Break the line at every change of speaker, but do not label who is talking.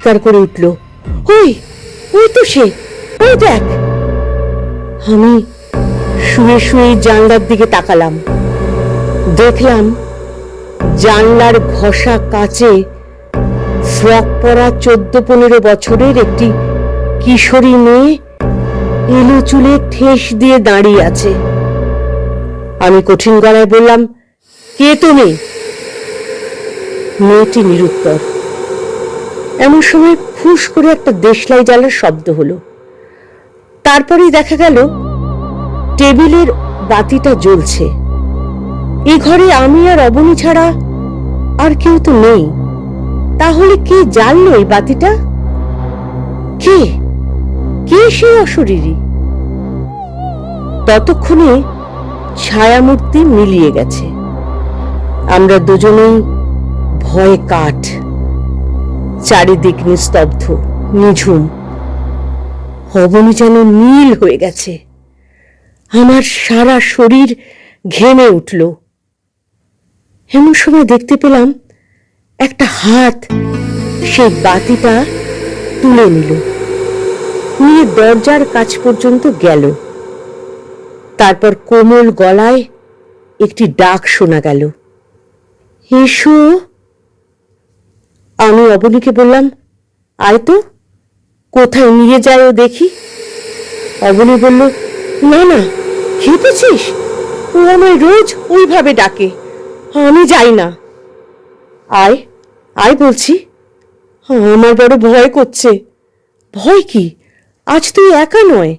চিৎকার করে উঠল, ওই ওই তো সে, ওই দেখ। আমি শুয়ে শুয়ে জানলার দিকে তাকালাম। দেখলাম জানলার ঘষা কাচে ফ্রক পরা 14-15 বছরের একটি কিশোরী মেয়ে এলো চুলে ঠেস দিয়ে দাঁড়িয়ে আছে। আমি কঠিন গলায় বললাম, কে তুমি? মেয়েটি নিরুত্তর। এমন সময় ফুস করে একটা দেশলাই জ্বালার শব্দ হলো। তারপরেই দেখা গেল টেবিলের বাতিটা জ্বলছে। এই ঘরে আমি আর অবনী ছাড়া আর কেউ তো নেই। তাহলে কে জ্বাললো এই বাতিটা? কে কে সেই অশরীরী? ততক্ষণে ছায়ামূর্তি মিলিয়ে গেছে। আমরা দুজনেই ভয়ে কাঠ। চারিদিক নিস্তব্ধ, নিঝুম। অবনী যেন নীল হয়ে গেছে। আমার সারা শরীর ঘেমে উঠল। এমন সময় দেখতে পেলাম একটা হাত সেই বাতিটা তুলে নিল, নিয়ে দরজার কাছ পর্যন্ত গেল। তারপর কোমল গলায় একটি ডাক শোনা গেল, এসো। আমি অবনীকে বললাম, আয় তো, কোথায় নিয়ে যায় ও দেখি। অবনী বলল, না না, খেপেছিস? ও আমায় রোজ ওইভাবে ডাকে, আমি যাই না। আয় আয় বলছি, আমার বড় ভয় করছে। ভয় কি? আজ তুই একা নয়,